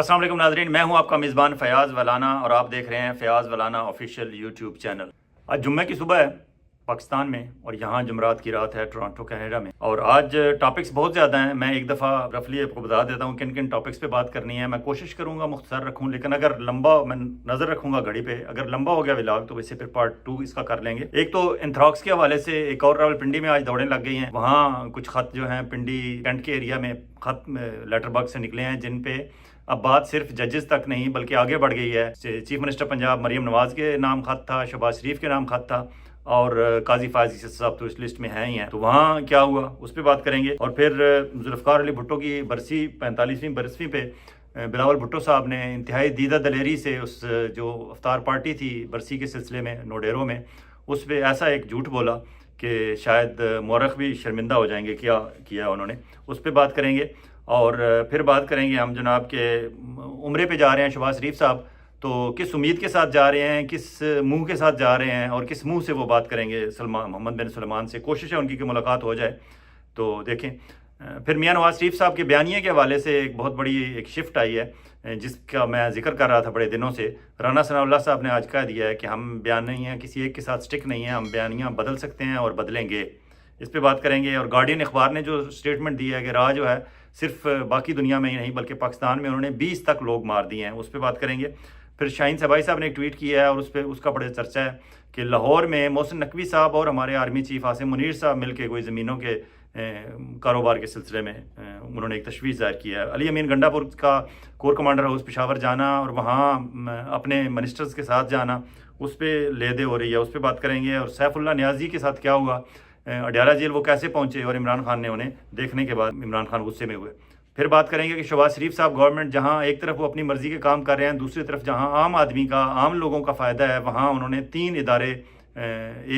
अस्सलाम वालेकुम नाज़रीन, मैं हूं आपका मेज़बान फ़याज़ वलाना और आप देख रहे हैं फ़याज़ वलाना ऑफिशियल यूट्यूब चैनल। आज जुम्मे की सुबह है पाकिस्तान में और यहाँ जुमरात की रात है टोरंटो कनाडा में। और आज टॉपिक्स बहुत ज़्यादा हैं। मैं एक दफ़ा रफली आपको बता देता हूँ किन किन टॉपिक्स पे बात करनी है। मैं कोशिश करूँगा मुख्तसर रखूँ, लेकिन अगर लंबा मैं नज़र रखूँगा घड़ी पे, अगर लंबा हो गया व्लॉग तो वैसे फिर पार्ट 2 इसका कर लेंगे। एक तो एंथ्राक्स के हवाले से एक और रावलपिंडी में आज दौड़ें लग गई हैं। वहाँ कुछ ख़त जो हैं पिंडी कैंट के एरिया में ख़त लेटर बॉक्स से निकले हैं, जिन पे अब बात सिर्फ जजेस तक नहीं बल्कि आगे बढ़ गई है। चीफ मिनिस्टर पंजाब मरीम नवाज के नाम खत था, शहबाज शरीफ के नाम खत था और काजी फायज साहब तो इस लिस्ट में हैं ही हैं। तो वहाँ क्या हुआ उस पर बात करेंगे। और फिर जुल्फ़िकार अली भुट्टो की बरसी 45वीं बरसवीं पे बिलावल भुट्टो साहब ने इंतहाई दीदा दलेरी से उस जो अफ्तार पार्टी थी बरसी के सिलसिले में नोडेरो में, उस पर ऐसा एक झूठ बोला कि शायद मौरख भी शर्मिंदा हो जाएंगे क्या किया उन्होंने। उस पर बात करेंगे। और फिर बात करेंगे हम जनाब के उम्रे पे जा रहे हैं शहबाज शरीफ साहब, तो किस उम्मीद के साथ जा रहे हैं, किस मुंह के साथ जा रहे हैं और किस मुंह से वो बात करेंगे मोहम्मद बिन सलमान से। कोशिश है उनकी कि मुलाकात हो जाए, तो देखें। फिर मियां नवाज शरीफ साहब के बयानिए के हवाले से एक बहुत बड़ी एक शिफ्ट आई है जिसका मैं जिक्र कर रहा था बड़े दिनों से। राना सनाउल्लाह साहब ने आज कह दिया है कि हम बयान नहीं हैं, किसी एक के साथ स्टिक नहीं है, हम बयानियाँ बदल सकते हैं और बदलेंगे। इस पर बात करेंगे। और गार्डियन अखबार ने जो स्टेटमेंट दिया है कि राह जो है सिर्फ बाकी दुनिया में ही नहीं बल्कि पाकिस्तान में उन्होंने 20 तक लोग मार दिए हैं, उस पर बात करेंगे। फिर शाहीन सबाई साहब ने एक ट्वीट किया है और उस पर उसका बड़ा चर्चा है कि लाहौर में मोहसिन नकवी साहब और हमारे आर्मी चीफ आसिम मुनीर साहब मिलकर कोई ज़मीनों के कारोबार के सिलसिले में उन्होंने एक तशवीश ज़ाहिर किया है। अली अमीन गंडापुर का कोर कमांडर हाउस पेशावर जाना और वहाँ अपने मिनिस्टर्स के साथ जाना, उस पर लेदे हो रही है, उस पर बात करेंगे। और सैफुल्ला नियाजी के साथ क्या हुआ, अडयाला जेल वो कैसे पहुंचे और इमरान खान ने उन्हें देखने के बाद इमरान खान गुस्से में हुए। फिर बात करेंगे कि शहबाज शरीफ साहब गवर्नमेंट जहां एक तरफ वो अपनी मर्जी के काम कर रहे हैं, दूसरी तरफ जहां आम आदमी का आम लोगों का फ़ायदा है, वहां उन्होंने 3 इदारे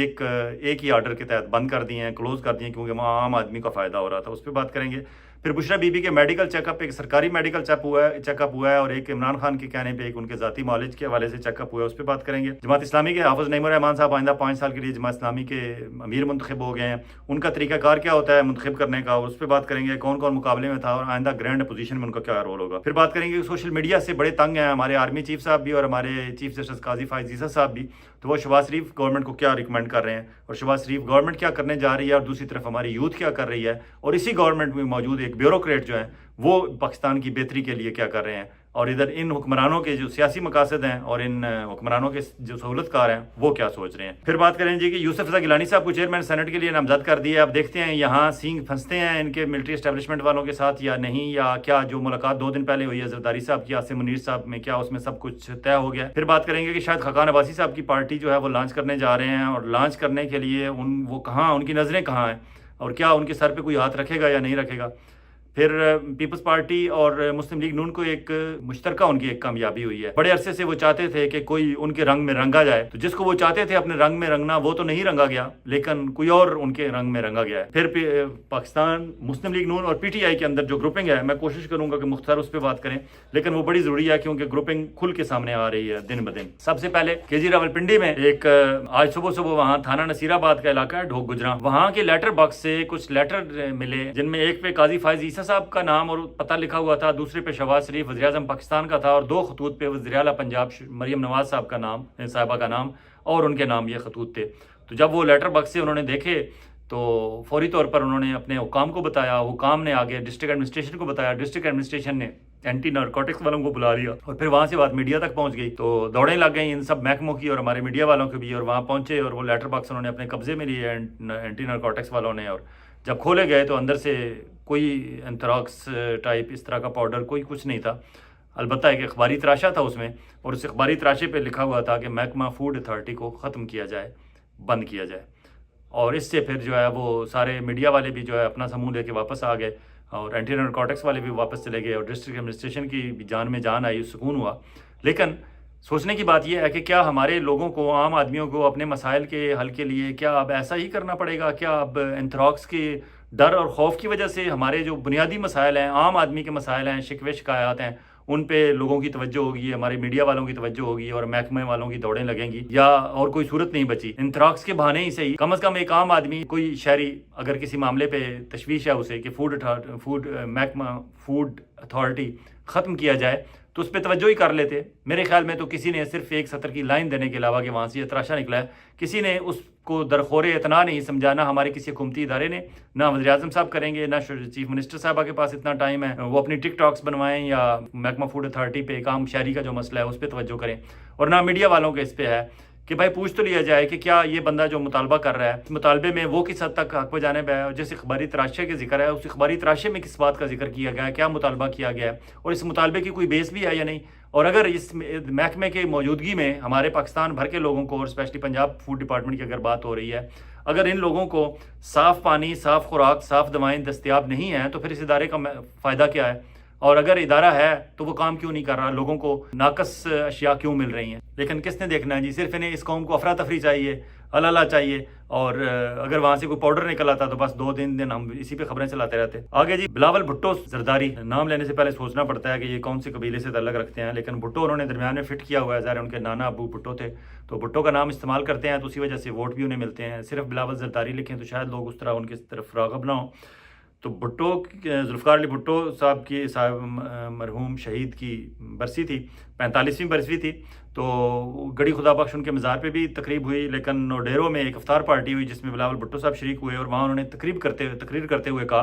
एक ही आर्डर के तहत बंद कर दिए हैं, क्लोज़ कर दिए हैं, क्योंकि वहाँ आम आदमी का फ़ायदा हो रहा था। उस पर बात करेंगे। फिर बुशरा बीबी के मेडिकल चेकअप, एक सरकारी मेडिकल चेकअप हुआ है और एक इमरान खान के कहने पे एक उनके ज़ाती मॉलेज के हवाले से चेकअप हुआ है, उस पर बात करेंगे। जमात इस्लामी के हाफिज़ नईमुर रहमान साहब आइंदा 5 साल के लिए जमात इस्लामी के अमीर मुंतखब हो गए हैं, उनका तरीक़ाकार क्या होता है मुंतखब करने का, उस पर बात करेंगे। कौन कौन मुकाबले में था और आइंदा ग्रैंड अपोजिशन में उनका क्या रोल होगा। फिर बात करेंगे कि सोशल मीडिया से बड़े तंग हैं हमारे आर्मी चीफ साहब भी और हमारे चीफ जस्टिस काजी फायज साहब भी, तो वो शहबाज शरीफ गवर्नमेंट को क्या रिकमेंड कर रहे हैं और शहबाज शरीफ गवर्नमेंट क्या करने जा रही है और दूसरी तरफ हमारी यूथ क्या कर रही है, और इसी गवर्नमेंट में मौजूद एक ब्यूरोक्रेट जो है वो पाकिस्तान की बेहतरी के लिए क्या कर रहे हैं, और इधर इन हुक्मरानों के जो सियासी मकासद हैं और इन हुक्मरानों के जो सहूलतकार हैं वो क्या सोच रहे हैं। फिर बात करें जी कि यूसुफ रज़ा गिलानी साहब को चेयरमैन सेनेट के लिए नामजद कर दिया। अब देखते हैं यहाँ सींग फंसते हैं इनके मिलिट्री एस्टेब्लिशमेंट वालों के साथ या नहीं, या क्या जो मुलाकात 2 दिन पहले हुई है जरदारी साहब की आसिम मुनीर साहब में, क्या उसमें सब कुछ तय हो गया। फिर बात करेंगे कि शायद खकान अब्बासी साहब की पार्टी जो है वो लॉन्च करने जा रहे हैं, और लॉन्च करने के लिए वो कहाँ, उनकी नज़रें कहाँ हैं और क्या उनके सर पर कोई हाथ रखेगा या नहीं रखेगा। फिर पीपल्स पार्टी और मुस्लिम लीग नून को एक मुश्तरका उनकी एक कामयाबी हुई है। बड़े अरसे से वो चाहते थे कि कोई उनके रंग में रंगा जाए, तो जिसको वो चाहते थे अपने रंग में रंगना वो तो नहीं रंगा गया, लेकिन कोई और उनके रंग में रंगा गया है। फिर पाकिस्तान मुस्लिम लीग नून और पीटीआई के अंदर जो ग्रुपिंग है, मैं कोशिश करूंगा कि मुख्तार उस पर बात करें, लेकिन वो बड़ी ज़रूरी है क्योंकि ग्रुपिंग खुल के सामने आ रही है दिन ब दिन। सबसे पहले केजी रावलपिंडी में एक आज सुबह वहाँ थाना नसीराबाद का इलाका है ढोक गुजरा, वहाँ के लेटर बॉक्स से कुछ लेटर मिले जिनमें एक पे काजी फायज साहब का नाम और पता लिखा हुआ था, दूसरे पे शहबाज शरीफ वज़ीर आज़म पाकिस्तान का था, और 2 खतूत पे वज़ीर आला पंजाब मरीम नवाज साहब का नाम, साहिबा का नाम और उनके नाम ये खतूत थे। तो जब वो लेटर बॉक्स से उन्होंने देखे तो फौरी तौर पर उन्होंने अपने हुकाम को बताया, हुकाम ने आगे डिस्ट्रिक्ट एडमिनिस्ट्रेशन को बताया, डिस्ट्रिक्ट एडमिनिस्ट्रेशन ने एंटी नारकोटिक्स वालों को बुला लिया और फिर वहाँ से बात मीडिया तक पहुँच गई। तो दौड़ें लग गई इन सब महकमों की और हमारे मीडिया वालों की भी, और वहाँ पहुँचे और वो लेटर बॉक्स उन्होंने अपने कब्जे में लिए एंटी नारकोटिक्स वालों ने, और जब खोले गए तो अंदर से कोई एंथ्राक्स टाइप इस तरह का पाउडर कोई कुछ नहीं था, अलबत्ता एक अखबारी तराशा था उसमें, और उस अखबारी तराशे पे लिखा हुआ था कि महकमा फूड अथॉरिटी को ख़त्म किया जाए, बंद किया जाए। और इससे फिर जो है वो सारे मीडिया वाले भी जो है अपना समूह लेके वापस आ गए और एंटी नारकोटिक्स वाले भी वापस चले गए और डिस्ट्रिक्ट एडमिनिस्ट्रेशन की भी जान में जान आई, सुकून हुआ। लेकिन सोचने की बात यह है कि क्या हमारे लोगों को, आम आदमियों को अपने मसाइल के हल के लिए क्या अब ऐसा ही करना पड़ेगा? क्या अब एंथ्राक्स के डर और खौफ की वजह से हमारे जो बुनियादी मसाइल हैं, आम आदमी के मसाइल हैं, शिकवे शिकायत हैं, उन पे लोगों की तवज्जो होगी, हमारे मीडिया वालों की तवज्जो होगी और महकमे वालों की दौड़ें लगेंगी, या और कोई सूरत नहीं बची? एंथ्राक्स के बहाने ही सही कम से कम एक आम आदमी, कोई शहरी अगर किसी मामले पे तशवीश है उसे कि फूड महकमा फूड अथॉरिटी ख़त्म किया जाए, تو اس پہ توجہ ہی کر لیتے. میرے خیال میں تو کسی نے صرف ایک سطر کی لائن دینے کے علاوہ کہ وہاں سے یہ تراشا نکلا ہے, کسی نے اس کو درخور اعتنا نہیں سمجھا, نہ ہمارے کسی حکومتی ادارے نے, نہ وزیر اعظم صاحب کریں گے, نہ چیف منسٹر صاحبہ کے پاس اتنا ٹائم ہے وہ اپنی ٹک ٹاکس بنوائیں یا محکمہ فوڈ اتھارٹی پہ کام شہری کا جو مسئلہ ہے اس پہ توجہ کریں, اور نہ میڈیا والوں کے اس پہ ہے کہ بھائی پوچھ تو لیا جائے کہ کیا یہ بندہ جو مطالبہ کر رہا ہے اس مطالبے میں وہ کس حد تک حق پہ جانب ہے, اور جس اخباری تراشے کے ذکر ہے اس اخباری تراشے میں کس بات کا ذکر کیا گیا ہے, کیا مطالبہ کیا گیا ہے, اور اس مطالبے کی کوئی بیس بھی ہے یا نہیں. اور اگر اس محکمے کے موجودگی میں ہمارے پاکستان بھر کے لوگوں کو, اور اسپیشلی پنجاب فوڈ ڈپارٹمنٹ کی اگر بات ہو رہی ہے, اگر ان لوگوں کو صاف پانی, صاف خوراک, صاف دوائیں دستیاب نہیں ہیں تو پھر اس ادارے کا فائدہ کیا ہے, اور اگر ادارہ ہے تو وہ کام کیوں نہیں کر رہا, لوگوں کو ناقص اشیاء کیوں مل رہی ہیں. لیکن کس نے دیکھنا ہے جی, صرف انہیں اس قوم کو افراتفری چاہیے, اللہ چاہیے, اور اگر وہاں سے کوئی پاؤڈر نکل آتا تو بس 2-3 دن ہم اسی پہ خبریں چلاتے رہتے. آگے جی بلاول بھٹو زرداری, نام لینے سے پہلے سوچنا پڑتا ہے کہ یہ کون سے قبیلے سے تعلق رکھتے ہیں, لیکن بھٹو انہوں نے درمیان میں فٹ کیا ہوا ہے, ظاہر ان کے نانا ابو بھٹو تھے تو بھٹو کا نام استعمال کرتے ہیں تو اسی وجہ سے ووٹ بھی انہیں ملتے ہیں. صرف بلاول زرداری لکھیں تو شاید لوگ اس طرح ان کی طرف راغب نہ ہوں. تو بھٹو, ذوالفقار علی بھٹو صاحب کی مرحوم شہید کی برسی تھی, 45ویں برسی تھی, تو گڑی خدا بخش ان کے مزار پہ بھی تقریب ہوئی, لیکن ڈیرو میں ایک افطار پارٹی ہوئی جس میں بلاول بھٹو صاحب شریک ہوئے, اور وہاں انہوں نے تقریر کرتے ہوئے کہا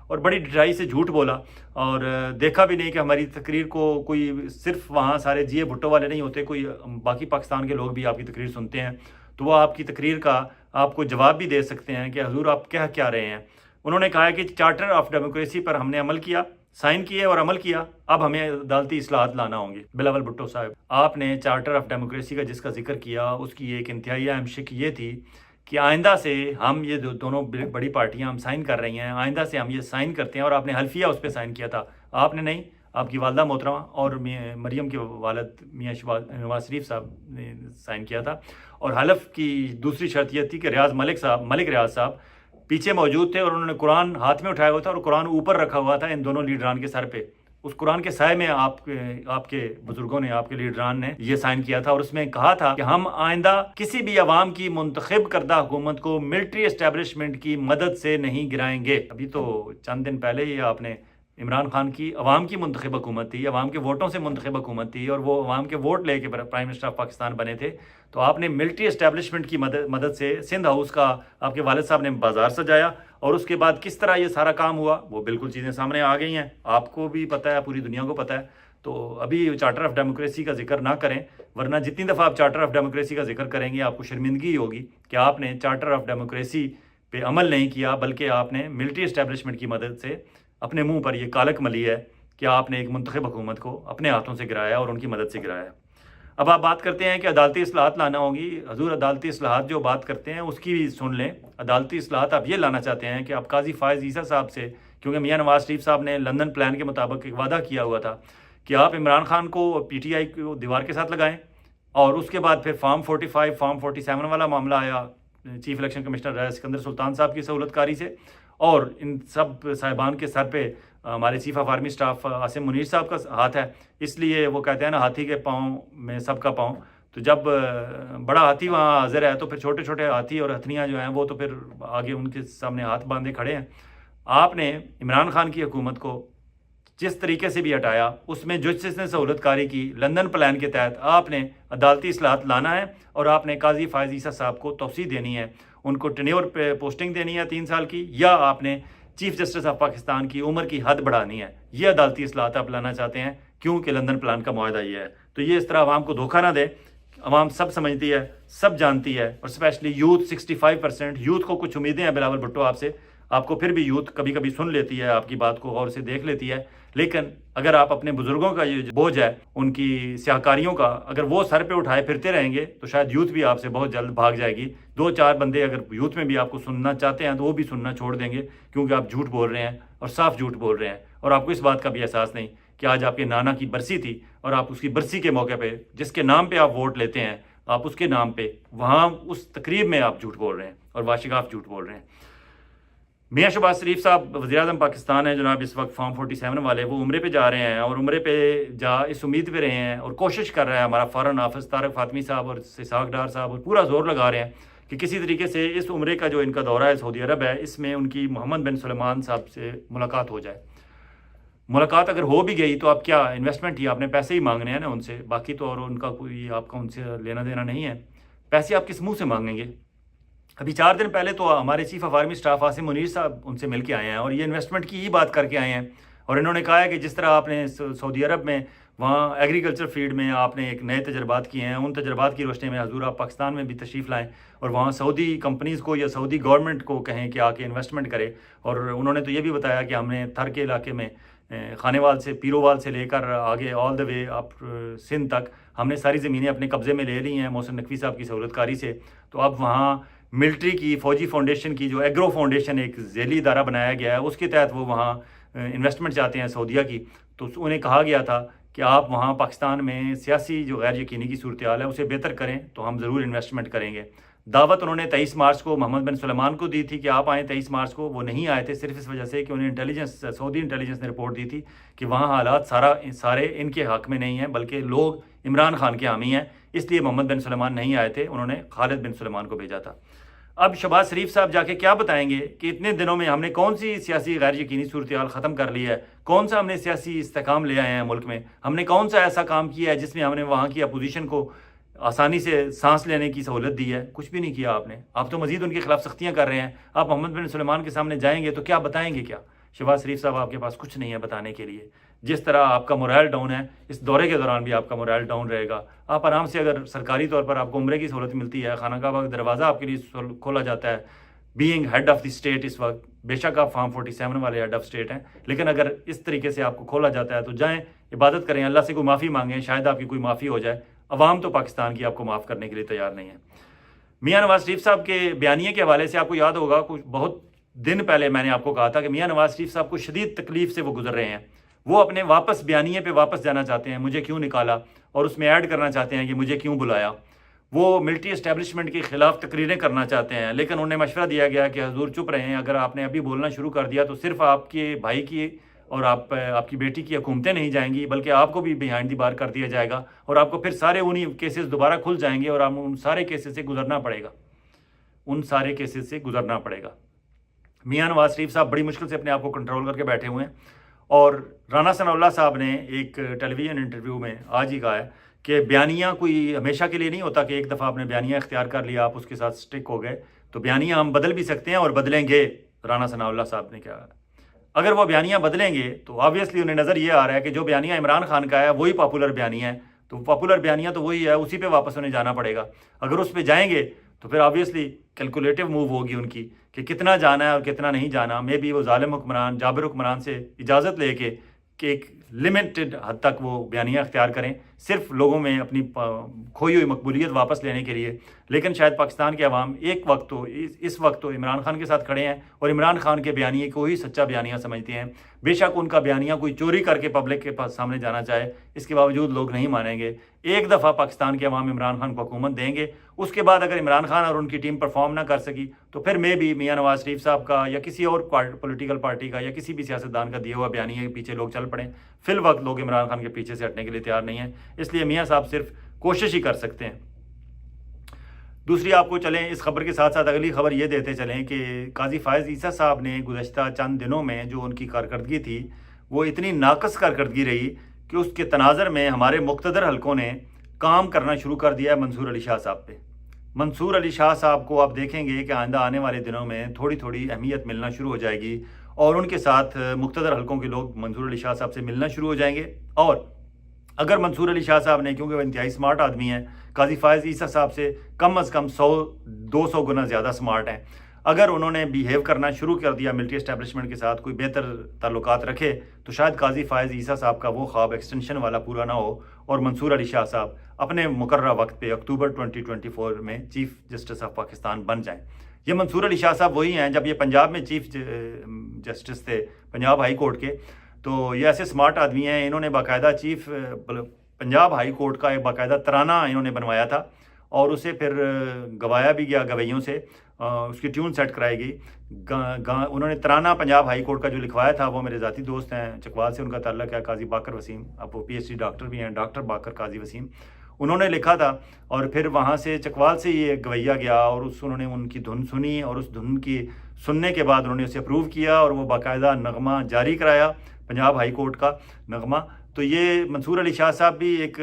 اور بڑی ڈٹائی سے جھوٹ بولا, اور دیکھا بھی نہیں کہ ہماری تقریر کو کوئی, صرف وہاں سارے جی بھٹو والے نہیں ہوتے, کوئی باقی پاکستان کے لوگ بھی آپ کی تقریر سنتے ہیں تو وہ آپ کی تقریر کا آپ کو جواب بھی دے سکتے ہیں کہ حضور آپ کہہ کیا رہے ہیں. انہوں نے کہا کہ چارٹر آف ڈیموکریسی پر ہم نے عمل کیا, سائن کیے اور عمل کیا, اب ہمیں عدالتی اصلاحات لانا ہوں گی. بلاول بھٹو صاحب, آپ نے چارٹر آف ڈیموکریسی کا جس کا ذکر کیا اس کی ایک انتہائی اہم شق یہ تھی کہ آئندہ سے ہم یہ دونوں بڑی پارٹیاں ہم سائن کر رہی ہیں, آئندہ سے ہم یہ سائن کرتے ہیں, اور آپ نے حلفیہ اس پہ سائن کیا تھا. آپ نے نہیں, آپ کی والدہ محترمہ اور مریم کے والد میاں نواز شریف صاحب نے سائن کیا تھا, اور حلف کی دوسری شرط یہ تھی کہ ملک ریاض صاحب پیچھے موجود تھے اور انہوں نے قرآن ہاتھ میں اٹھایا ہوا تھا اور قرآن اوپر رکھا ہوا تھا ان دونوں لیڈران کے سر پہ. اس قرآن کے سائے میں آپ کے بزرگوں نے, آپ کے لیڈران نے یہ سائن کیا تھا, اور اس میں کہا تھا کہ ہم آئندہ کسی بھی عوام کی منتخب کردہ حکومت کو ملٹری اسٹیبلشمنٹ کی مدد سے نہیں گرائیں گے. ابھی تو چند دن پہلے ہی آپ نے عمران خان کی عوام کی منتخب حکومت تھی, عوام کے ووٹوں سے منتخب حکومت تھی, اور وہ عوام کے ووٹ لے کے پرائم منسٹر آف پاکستان بنے تھے, تو آپ نے ملٹری اسٹیبلشمنٹ کی مدد سے سندھ ہاؤس کا آپ کے والد صاحب نے بازار سجایا, اور اس کے بعد کس طرح یہ سارا کام ہوا وہ بالکل چیزیں سامنے آ گئی ہیں, آپ کو بھی پتہ ہے, پوری دنیا کو پتہ ہے. تو ابھی چارٹر آف ڈیموکریسی کا ذکر نہ کریں, ورنہ جتنی دفعہ آپ چارٹر آف ڈیموکریسی کا ذکر کریں گے آپ کو شرمندگی ہوگی کہ آپ نے چارٹر آف ڈیموکریسی پہ عمل نہیں کیا, بلکہ آپ نے ملٹری اسٹیبلشمنٹ کی مدد سے اپنے منہ پر یہ کالک ملی ہے کہ آپ نے ایک منتخب حکومت کو اپنے ہاتھوں سے گرایا اور ان کی مدد سے گرایا. اب آپ بات کرتے ہیں کہ عدالتی اصلاحات لانا ہوگی. حضور عدالتی اصلاحات جو بات کرتے ہیں اس کی بھی سن لیں. عدالتی اصلاحات آپ یہ لانا چاہتے ہیں کہ آپ قاضی فائز عیسیٰ صاحب سے, کیونکہ میاں نواز شریف صاحب نے لندن پلان کے مطابق ایک وعدہ کیا ہوا تھا کہ آپ عمران خان کو پی ٹی آئی کو دیوار کے ساتھ لگائیں, اور اس کے بعد پھر فارم 45 فارم 47 والا معاملہ آیا چیف الیکشن کمشنر رہے سکندر سلطان صاحب کی سہولت کاری سے, اور ان سب صاحبان کے سر پہ ہمارے chief of army staff Asim Munir صاحب کا ہاتھ ہے. اس لیے وہ کہتے ہیں نا, ہاتھی کے پاؤں میں سب کا پاؤں, تو جب بڑا ہاتھی وہاں حاضر ہے تو پھر چھوٹے چھوٹے ہاتھی اور ہتھنیاں جو ہیں وہ تو پھر آگے ان کے سامنے ہاتھ باندھے کھڑے ہیں. آپ نے عمران خان کی حکومت کو جس طریقے سے بھی ہٹایا, اس میں جو جس نے سہولت کاری کی لندن پلان کے تحت, آپ نے عدالتی اصلاحات لانا ہے, اور آپ نے قاضی فائز عیسیٰ صاحب کو توسیع دینی ہے, ان کو ٹینیور پہ پوسٹنگ دینی ہے 3 سال کی, یا آپ نے چیف جسٹس آف پاکستان کی عمر کی حد بڑھانی ہے. یہ عدالتی اصلاحات آپ لانا چاہتے ہیں کیونکہ لندن پلان کا معاہدہ یہ ہے. تو یہ اس طرح عوام کو دھوکہ نہ دے, عوام سب سمجھتی ہے, سب جانتی ہے, اور اسپیشلی یوتھ 65% یوتھ کو کچھ امیدیں ہیں بلاول بھٹو آپ سے. آپ کو پھر بھی یوتھ کبھی کبھی سن لیتی ہے, آپ کی بات کو غور سے دیکھ لیتی ہے, لیکن اگر آپ اپنے بزرگوں کا یہ بوجھ ہے ان کی سیاہکاریوں کا, اگر وہ سر پہ اٹھائے پھرتے رہیں گے تو شاید یوتھ بھی آپ سے بہت جلد بھاگ جائے گی. 2-4 بندے اگر یوتھ میں بھی آپ کو سننا چاہتے ہیں تو وہ بھی سننا چھوڑ دیں گے, کیونکہ آپ جھوٹ بول رہے ہیں اور صاف جھوٹ بول رہے ہیں, اور آپ کو اس بات کا بھی احساس نہیں کہ آج آپ کے نانا کی برسی تھی, اور آپ اس کی برسی کے موقع پہ جس کے نام پہ آپ ووٹ لیتے ہیں, آپ اس کے نام پہ وہاں اس تقریب میں آپ جھوٹ بول رہے ہیں اور واشگاف جھوٹ بول رہے ہیں. میاں شہباز شریف صاحب وزیر اعظم پاکستان ہیں جناب, اس وقت فارم 47 والے, وہ عمرے پہ جا رہے ہیں, اور عمرے پہ اس امید پہ رہے ہیں اور کوشش کر رہا ہے ہمارا فارن آفس طارق فاطمی صاحب اور اسحاق ڈار صاحب, اور پورا زور لگا رہے ہیں کہ کسی طریقے سے اس عمرے کا جو ان کا دورہ ہے سعودی عرب ہے, اس میں ان کی محمد بن سلمان صاحب سے ملاقات ہو جائے. मुलाकात अगर हो भी गई तो आप क्या इन्वेस्टमेंट ही, आपने पैसे ही मांगने हैं ना उनसे, बाकी तो और उनका कोई आपका उनसे लेना देना नहीं है। पैसे आप किस मुंह से मांगेंगे? अभी 4 दिन पहले तो हमारे chief of army staff Asim Munir साहब उनसे मिल के आए हैं और ये इन्वेस्टमेंट की ही बात करके आए हैं। और इन्होंने कहा है कि जिस तरह आपने सऊदी अरब में वहाँ एग्रीकल्चर फील्ड में आपने एक नए तजर्बात किए हैं, उन तजर्बात की रोशनी में हजूर आप पाकिस्तान में भी तशरीफ़ लाएँ और वहाँ सऊदी कंपनीज़ को या सऊदी गवर्नमेंट को कहें कि आके इन्वेस्टमेंट करे। और उन्होंने तो ये भी बताया कि हमने थर के इलाके में खानेवाल से, पीरोवाल से लेकर आगे all the way up Sindh तक हमने सारी ज़मीनें अपने कब्ज़े में ले ली हैं मोहसिन नकवी साहब की सहूलतकारी से। तो अब वहाँ मिलिट्री की फ़ौजी फाउंडेशन की जो एग्रो फाउंडेशन एक ज़ैली इदारा बनाया गया है, उसके तहत वो वहाँ इन्वेस्टमेंट चाहते हैं सऊदीया की। तो उन्हें कहा गया था कि आप वहाँ पाकिस्तान में सियासी जो गैर यकीनी की सूरत हाल है उसे बेहतर करें तो हम ज़रूर इन्वेस्टमेंट करेंगे। दावत उन्होंने 23 मार्च को मोहम्मद बिन सुलेमान को दी थी कि आप आएँ 23 मार्च को। वो नहीं आए थे सिर्फ इस वजह से कि उन्हें सऊदी इंटेलिजेंस ने रिपोर्ट दी थी कि वहाँ हालात सारे इनके हक़ में नहीं हैं, बल्कि लोग इमरान खान के हामी हैं, इसलिए मोहम्मद बिन सुलेमान नहीं आए थे, उन्होंने खालिद बिन सुलेमान को भेजा था। अब शहबाज शरीफ साहब जाके क्या बताएंगे कि इतने दिनों में हमने कौन सी सियासी गैर यकीनी सूरत हाल ख़त्म कर ली है, कौन सा हमने सियासी इस्तेकाम ले आए हैं मुल्क में, हमने कौन सा ऐसा काम किया है जिसमें हमने वहाँ की अपोजिशन को आसानी से सांस लेने की सहूलत दी है। कुछ भी नहीं किया आपने। आप तो मज़ीद उनके खिलाफ सख्तियाँ कर रहे हैं। आप मोहम्मद बिन सुलेमान के सामने जाएंगे तो क्या बताएंगे? क्या शहबाज शरीफ साहब आपके पास कुछ नहीं है बताने के लिए। जिस तरह आपका मोरल डाउन है, इस दौरे के दौरान भी आपका मोरल डाउन रहेगा। आप आराम से, अगर सरकारी तौर पर आपको उम्रे की सहूलत मिलती है, खाना काबा का दरवाज़ा आपके लिए खोला जाता है, being head of the state इस वक्त, बेशक आप फार्म 47 वाले हेड ऑफ़ स्टेट हैं, लेकिन अगर इस तरीके से आपको खोला जाता है तो जाएँ, इबादत करें, अल्लाह से कोई माफ़ी मांगें, शायद आपकी कोई माफ़ी हो जाए। अवाम तो पाकिस्तान की आपको माफ़ करने के लिए तैयार नहीं है। मियाँ नवाज़ शरीफ साहब के बयानिए के हवाले से आपको याद होगा, कुछ बहुत दिन पहले मैंने आपको कहा था कि मियाँ नवाज़ शरीफ साहब को शदीद तकलीफ़ से वो गुजर रहे हैं। वो अपने वापस बयानिए पे वापस जाना चाहते हैं, मुझे क्यों निकाला, और उसमें ऐड करना चाहते हैं कि मुझे क्यों बुलाया। वो मिलिट्री इस्टेब्लिशमेंट के ख़िलाफ़ तकरीरें करना चाहते हैं, लेकिन उन्हें मशवरा दिया गया कि हजूर चुप रहें, अगर आपने अभी बोलना शुरू कर दिया तो सिर्फ आपके भाई की और आपकी बेटी की हुकूमतें नहीं जाएंगी, बल्कि आपको भी बिहाइंड दी बार कर दिया जाएगा और आपको फिर सारे उन्हीं केसेस दोबारा खुल जाएंगे और आप उन सारे केसेस से गुजरना पड़ेगा। मियाँ नवाज़ शरीफ साहब बड़ी मुश्किल से अपने आप को कंट्रोल करके बैठे हुए हैं। और राना सनाउल्लाह साहब ने एक टेलीविज़न इंटरव्यू में आज ही कहा है कि बयानिया कोई हमेशा के लिए नहीं होता कि एक दफ़ा आपने बयानिया इख्तियार कर लिया, आप उसके साथ स्टिक हो गए, तो बयानिया हम बदल भी सकते हैं और बदलेंगे। राना सनाउल्लाह साहब ने क्या, अगर वो बयानिया बदलेंगे तो ऑब्वियसली उन्हें नज़र ये आ रहा है कि जो बयानिया इमरान खान का है वही पॉपुलर बयानिया है, तो पॉपुलर बयानिया तो वही है, उसी पे वापस उन्हें जाना पड़ेगा। अगर उस पर जाएंगे तो फिर ऑब्वियसली कैलकुलेटिव मूव होगी उनकी कि कितना जाना है और कितना नहीं जाना। मे बी वो जालिम हुक्मरान, जाबिर हुक्मरान से इजाज़त लेके कि एक लिमिटेड हद तक वो बयानिया अख्तियार करें, सिर्फ लोगों में अपनी खोई हुई मकबूलियत वापस लेने के लिए। लेकिन शायद पाकिस्तान के अवाम इस वक्त तो इमरान खान के साथ खड़े हैं और इमरान खान के बयानिए को ही सच्चा बयानिया समझते हैं। बेशक उनका बयानिया कोई चोरी करके पब्लिक के पास सामने जाना चाहे, इसके बावजूद लोग नहीं मानेंगे। एक दफ़ा पाकिस्तान के अवाम इमरान खान को हुकूमत देंगे, उसके बाद अगर इमरान खान और उनकी टीम परफॉर्म ना कर सकी तो फिर मे भी मियाँ नवाज़ शरीफ साहब का या किसी और पॉलिटिकल पार्टी का या किसी भी सियासतदान का दिया हुआ बयानिया के पीछे लोग चल पड़ें। फिल वक्त लोग इमरान खान के पीछे से हटने के लिए तैयार नहीं हैं, इसलिए मियाँ साहब सिर्फ कोशिश ही कर सकते हैं। दूसरी आपको चलें इस खबर के साथ साथ अगली खबर ये देते चलें कि काजी फ़ायज़ ईसा साहब ने गुज़श्ता चंद दिनों में जो उनकी कारकर्दगी थी वो इतनी नाकस कारकर्दगी रही कि उसके तनाज़र में हमारे मुक़्तदर हलकों ने काम करना शुरू कर दिया है मंसूर अली शाह साहब पे। मंसूर अली शाह साहब को आप देखेंगे कि आइंदा आने वाले दिनों में थोड़ी थोड़ी अहमियत मिलना शुरू हो जाएगी और उनके साथ मुक़्तदर हलकों के लोग मंसूर अली शाह साहब से मिलना शुरू हो जाएंगे। और अगर मंसूर अली शाह साहब ने, क्योंकि वो इंतहाई स्मार्ट आदमी हैं, काजी फ़ायज़ ईसा साहब से कम अज़ कम 100-200 गुना ज़्यादा स्मार्ट हैं, अगर उन्होंने बिहेव करना शुरू कर दिया मिलिट्री इस्टेब्लिशमेंट के साथ, कोई बेहतर ताल्लुकात रखे, तो शायद काजी फ़ायज़ ईसा साहब का वो ख्वाब एक्सटेंशन वाला पूरा ना हो और मंसूर अली शाह साहब अपने मुकर्रर वक्त पे अक्टूबर 2024 में चीफ़ जस्टिस ऑफ पाकिस्तान बन जाएँ। ये मंसूर अली शाह साहब वही हैं जब ये पंजाब में चीफ़ जस्टिस थे पंजाब हाई कोर्ट के, तो ये ऐसे स्मार्ट आदमी हैं, इन्होंने बाकायदा पंजाब हाई कोर्ट का एक बाकायदा तराना इन्होंने बनवाया था और उसे फिर गवाया भी गया गवैयों से, उसकी ट्यून सेट कराई गई। उन्होंने तराना पंजाब हाई कोर्ट का जो लिखवाया था, वो मेरे ज़ाती दोस्त हैं, चकवाल से उनका ताल्लुक़ है, काजी बाकर वसीम, अब वो PhD डॉक्टर भी हैं, डॉक्टर बाकर काजी वसीम, उन्होंने लिखा था। और फिर वहाँ से चकवाल से ये गवैया गया और उन्होंने उनकी धुन सुनी और उस धुन की सुनने के बाद उन्होंने उसे अप्रूव किया और वो बाकायदा नगमा जारी कराया। पंजाब हाई कोर्ट का नगमा। तो ये मंसूर अली शाह साहब भी एक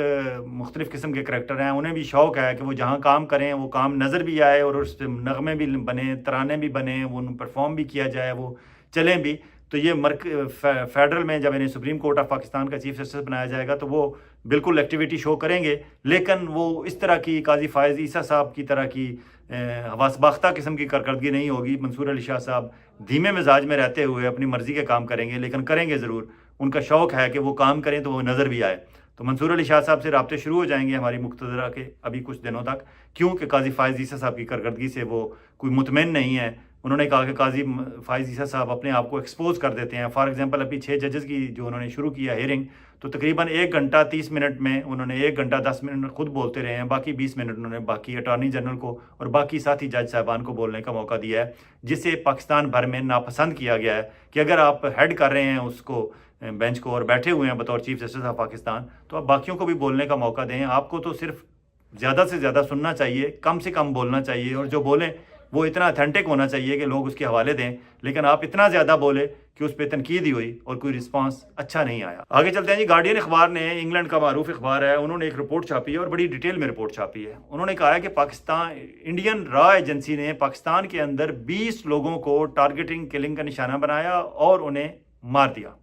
मुख्तलिफ़ किस्म के करैक्टर हैं, उन्हें भी शौक़ है कि वो जहाँ काम करें वो काम नज़र भी आए और उस पर नगमे भी बने, तराने भी बने, वो परफॉर्म भी किया जाए, वो चलें भी। तो ये फेडरल में जब इन्हें सुप्रीम कोर्ट ऑफ पाकिस्तान का चीफ जस्टिस बनाया जाएगा तो वो बिल्कुल एक्टिविटी शो करेंगे, लेकिन वो इस तरह की काजी फायज़ ईसा साहब की तरह की हवासबाख्ता किस्म की कारकर्दगी नहीं होगी। मंसूर अली शाह साहब धीमे मिजाज में रहते हुए अपनी मर्ज़ी के काम करेंगे, लेकिन करेंगे ज़रूर। उनका शौक़ है कि वो काम करें तो वो नज़र भी आए। तो मंसूर अली शाह साहब से राब्ते शुरू हो जाएंगे हमारी मुक्तदरा के अभी कुछ दिनों तक, क्योंकि काजी फायज़ ईसा साहब की कारकर्दगी से वो कोई मुतमईन नहीं है। उन्होंने कहा कि काजी फायज़ ईसा साहब अपने आप को एक्सपोज कर देते हैं। फॉर एग्जांपल अभी 6 जजेस की जो उन्होंने शुरू किया हियरिंग, तो तकरीबन 1 घंटा 30 मिनट में उन्होंने 1 घंटा 10 मिनट खुद बोलते रहे हैं, बाकी 20 मिनट उन्होंने बाकी अटॉर्नी जनरल को और बाकी साथी जज साहबान को बोलने का मौका दिया है, जिसे पाकिस्तान भर में नापसंद किया गया है कि अगर आप हेड कर रहे हैं उसको बेंच को और बैठे हुए हैं बतौर चीफ जस्टिस ऑफ पाकिस्तान, तो आप बाकियों को भी बोलने का मौका दें। आपको तो सिर्फ ज़्यादा से ज़्यादा सुनना चाहिए, कम से कम बोलना चाहिए, और जो बोलें वो इतना अथेंटिक होना चाहिए कि लोग उसके हवाले दें। लेकिन आप इतना ज़्यादा बोले कि उस पर तनकीद ही हुई और कोई रिस्पांस अच्छा नहीं आया। आगे चलते हैं जी। गार्डियन अखबार ने, इंग्लैंड का मारूफ अखबार है, उन्होंने एक रिपोर्ट छापी है और बड़ी डिटेल में रिपोर्ट छापी है। उन्होंने कहा है कि पाकिस्तान इंडियन रॉ एजेंसी ने पाकिस्तान के अंदर 20 लोगों को टारगेटिंग किलिंग का निशाना बनाया और उन्हें मार दिया।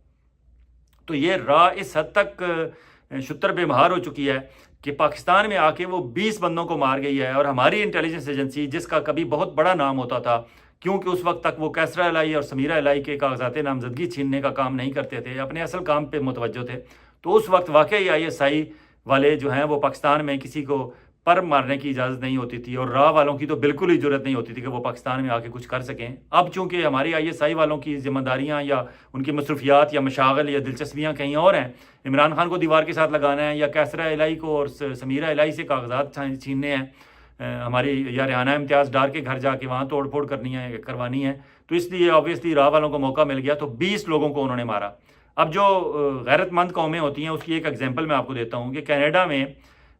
तो ये रॉ इस हद तक शुतर बेमहार हो चुकी है कि पाकिस्तान में आके वो 20 बंदों को मार गई है। और हमारी इंटेलिजेंस एजेंसी, जिसका कभी बहुत बड़ा नाम होता था, क्योंकि उस वक्त तक वो कैसरा इलाई और समीरा इलाई के कागजात नामजदगी छीनने का काम नहीं करते थे, अपने असल काम पे मुतवज्जो थे, तो उस वक्त वाकई ISI वाले जो हैं वो पाकिस्तान में किसी को पर मारने की इजाज़त नहीं होती थी, और रॉ वालों की तो बिल्कुल ही जरूरत नहीं होती थी कि वो पाकिस्तान में आके कुछ कर सकें। अब चूँकि हमारी ISI वालों की जिम्मेदारियाँ या उनकी मसरूफियात या मशागल या दिलचस्पियाँ कहीं और हैं, इमरान खान को दीवार के साथ लगाना है या कैसरा इलाई को और समीरा इलाई से कागजात छीनने हैं, हमारी या रिहाना इम्तियाज़ डार के घर जाके वहाँ तोड़ फोड़ करवानी है। तो इसलिए ऑब्वियसली रॉ वालों को मौका मिल गया, तो 20 लोगों को उन्होंने मारा। अब जो गैरतमंद कौमें होती हैं उसकी एक एग्जाम्पल मैं आपको देता हूँ कि कनाडा में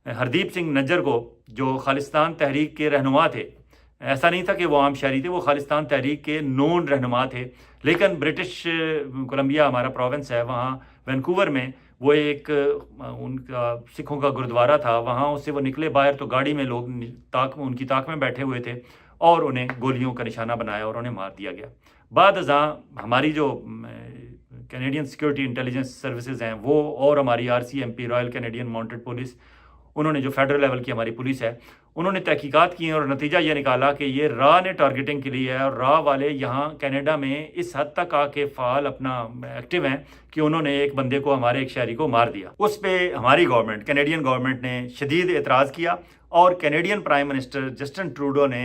हरदीप सिंह नज्जर को, जो खालिस्तान तहरीक के रहनुमा थे, ऐसा नहीं था कि वो आम शहरी थे, वो खालिस्तान तहरीक के नोन रहनुमा थे, लेकिन ब्रिटिश कोलंबिया हमारा प्रोविंस है, वहाँ वैनकूवर में वो एक उनका सिखों का गुरुद्वारा था, वहाँ उससे वो निकले बाहर तो गाड़ी में लोग उनकी ताक में बैठे हुए थे और उन्हें गोलियों का निशाना बनाया और उन्हें मार दिया गया। बाद अज़ां हमारी जो कैनेडियन सिक्योरिटी इंटेलिजेंस सर्विसेज हैं वो और हमारी RCMP royal Canadian mounted police, उन्होंने जो फेडरल लेवल की हमारी पुलिस है, उन्होंने तहकीकात की और नतीजा ये निकाला कि ये रॉ ने टारगेटिंग के लिए है, और रॉ वाले यहाँ कनाडा में इस हद तक आके फ़ाल अपना एक्टिव हैं कि उन्होंने एक बंदे को, हमारे एक शहरी को मार दिया। उस पर हमारी गवर्नमेंट, कैनेडियन गवर्नमेंट ने शदीद एतराज़ किया और Canadian prime minister Justin Trudeau ने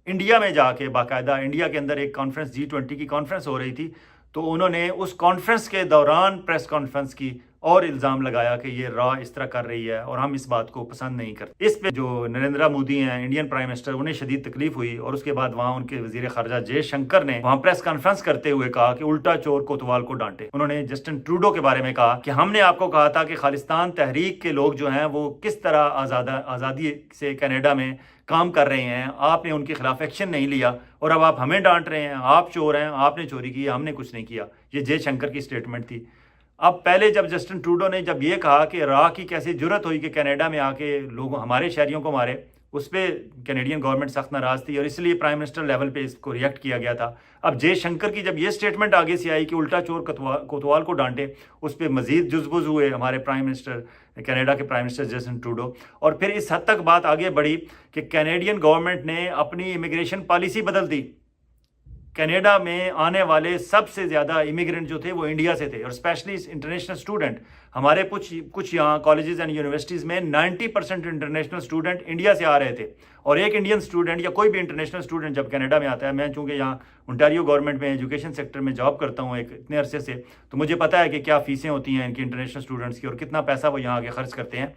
इंडिया में जाके बाकायदा, इंडिया के अंदर एक कॉन्फ्रेंस G20 की कॉन्फ्रेंस हो रही थी, तो उन्होंने उस कॉन्फ्रेंस के दौरान प्रेस कॉन्फ्रेंस की और इल्ज़ाम लगाया कि ये रॉ इस तरह कर रही है और हम इस बात को पसंद नहीं करते। इस पे जो नरेंद्र मोदी हैं, इंडियन प्राइम मिनिस्टर, उन्हें शदीद तकलीफ हुई और उसके बाद वहाँ उनके वजीर खारजा जयशंकर ने वहाँ प्रेस कॉन्फ्रेंस करते हुए कहा कि उल्टा चोर कोतवाल को डांटे। उन्होंने जस्टिन ट्रूडो के बारे में कहा कि हमने आपको कहा था कि खालिस्तान तहरीक के लोग जो हैं वो किस तरह आज़ादी से कनाडा में काम कर रहे हैं, आपने उनके खिलाफ एक्शन नहीं लिया और अब आप हमें डांट रहे हैं, आप चोर हैं, आपने चोरी की, हमने कुछ नहीं किया। ये जयशंकर की स्टेटमेंट थी। अब पहले जब जस्टिन ट्रूडो ने जब ये कहा कि रॉ की कैसे जुर्रत हुई कि कनाडा में आके लोगों, हमारे शहरियों को मारे, उस पर कैनेडियन गवर्नमेंट सख्त नाराज़ थी और इसलिए प्राइम मिनिस्टर लेवल पे इसको रिएक्ट किया गया था। अब जयशंकर की जब ये स्टेटमेंट आगे से आई कि उल्टा चोर कोतवाल को डांटे, उस पर मजीद जुज़बुज़ हुए हमारे प्राइम मिनिस्टर, कनाडा के प्राइम मिनिस्टर जस्टिन ट्रूडो, और फिर इस हद तक बात आगे बढ़ी कि कैनेडियन गवर्नमेंट ने अपनी इमिग्रेशन पॉलिसी बदल दी। कनाडा में आने वाले सबसे ज़्यादा इमिग्रेंट जो थे वो इंडिया से थे, और स्पेशली इंटरनेशनल स्टूडेंट। हमारे कुछ यहाँ कॉलेजेस एंड यूनिवर्सिटीज़ में 90% इंटरनेशनल स्टूडेंट इंडिया से आ रहे थे। और एक इंडियन स्टूडेंट या कोई भी इंटरनेशनल स्टूडेंट जब कनाडा में आता है, मैं चूँकि यहाँ ओंटारियो गवर्नमेंट में एजुकेशन सेक्टर में जॉब करता हूँ इतने अरसे से, तो मुझे पता है कि क्या फ़ीसें होती हैं इनकी इंटरनेशनल स्टूडेंट्स की और कितना पैसा वो यहाँ आके खर्च करते हैं।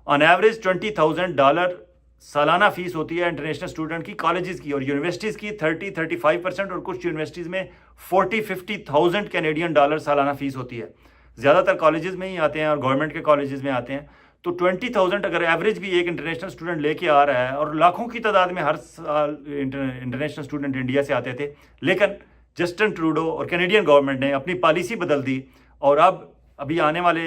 ऑन एवरेज $20,000 सालाना फ़ीस होती है इंटरनेशनल स्टूडेंट की कॉलेजेस की, और यूनिवर्सिटीज़ की 30-35%, और कुछ यूनिवर्सिटीज़ में 40-50,000 कैनेडियन डॉलर सालाना फ़ीस होती है। ज़्यादातर कॉलेजेस में ही आते हैं और गवर्नमेंट के कॉलेजेस में आते हैं। तो 20,000 अगर एवरेज भी एक इंटरनेशनल स्टूडेंट लेके आ रहा है, और लाखों की तादाद में हर साल इंटरनेशनल स्टूडेंट इंडिया से आते थे, लेकिन जस्टिन ट्रूडो और कैनेडियन गवर्नमेंट ने अपनी पॉलिसी बदल दी اور ابھی آنے والے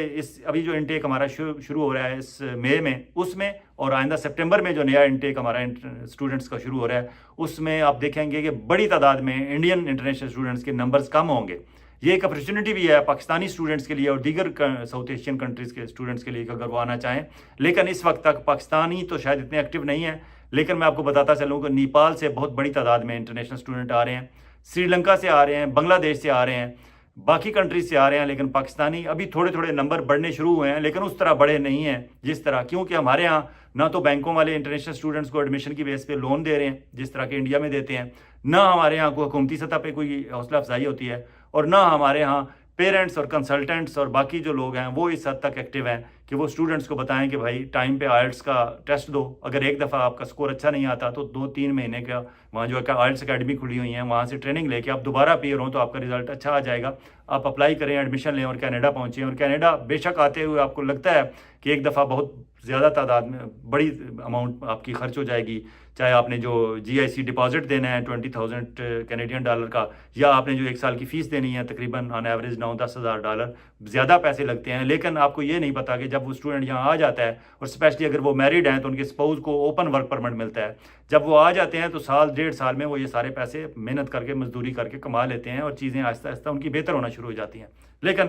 ابھی جو انٹیک ہمارا شروع ہو رہا ہے اس مئی میں، اس میں اور آئندہ سپٹمبر میں جو نیا انٹیک ہمارا اسٹوڈنٹس کا شروع ہو رہا ہے، اس میں آپ دیکھیں گے کہ بڑی تعداد میں انڈین انٹرنیشنل اسٹوڈنٹس کے نمبرز کم ہوں گے. یہ ایک اپرچونٹی بھی ہے پاکستانی اسٹوڈنٹس کے لیے اور دیگر ساؤتھ ایشین کنٹریز کے اسٹوڈنٹس کے لیے کہ اگر وہ آنا چاہیں. لیکن اس وقت تک پاکستانی تو شاید اتنے ایکٹیو نہیں ہیں، لیکن میں آپ کو بتاتا چلوں کہ نیپال سے بہت بڑی تعداد میں انٹرنیشنل اسٹوڈنٹ آ رہے ہیں، سری لنکا سے آ رہے ہیں، بنگلہ دیش سے آ رہے ہیں، باقی کنٹریز سے آ رہے ہیں. لیکن پاکستانی ابھی تھوڑے تھوڑے نمبر بڑھنے شروع ہوئے ہیں، لیکن اس طرح بڑے نہیں ہیں جس طرح، کیونکہ ہمارے ہاں نہ تو بینکوں والے انٹرنیشنل اسٹوڈنٹس کو ایڈمیشن کی بیس پہ لون دے رہے ہیں جس طرح کہ انڈیا میں دیتے ہیں، نہ ہمارے ہاں کو حکومتی سطح پہ کوئی حوصلہ افزائی ہوتی ہے، اور نہ ہمارے ہاں پیرنٹس اور کنسلٹنٹس اور باقی جو لوگ ہیں وہ اس حد تک ایکٹیو ہیں کہ وہ اسٹوڈنٹس کو بتائیں کہ بھائی ٹائم پہ آئلٹس کا ٹیسٹ دو. اگر ایک دفعہ آپ کا سکور اچھا نہیں آتا تو 2-3 مہینے کا وہاں جو آئلٹس اکیڈمی کھلی ہوئی ہیں، وہاں سے ٹریننگ لے کے آپ دوبارہ اپیئر ہوں تو آپ کا رزلٹ اچھا آ جائے گا. آپ اپلائی کریں، ایڈمیشن لیں اور کینیڈا پہنچیں. اور کینیڈا بے شک آتے ہوئے آپ کو لگتا ہے کہ ایک دفعہ بہت زیادہ تعداد میں بڑی اماؤنٹ آپ کی خرچ ہو جائے گی، چاہے آپ نے جو جی آئی سی ڈپازٹ دینا ہے $20,000 کینیڈین ڈالر کا، یا آپ نے جو 1 سال کی فیس دینی ہے تقریباً آن ایوریج $9-10,000، زیادہ پیسے لگتے ہیں. لیکن آپ کو یہ نہیں پتا کہ جب وہ اسٹوڈنٹ یہاں آ جاتا ہے، اور اسپیشلی اگر وہ میریڈ ہیں تو ان کے اسپاؤز کو اوپن ورک پرمٹ ملتا ہے. جب وہ آ جاتے ہیں تو 1-1.5 سال میں وہ یہ سارے پیسے محنت کر کے مزدوری کر کے کما لیتے ہیں، اور چیزیں آہستہ آہستہ ان کی بہتر ہونا شروع ہو جاتی ہیں. لیکن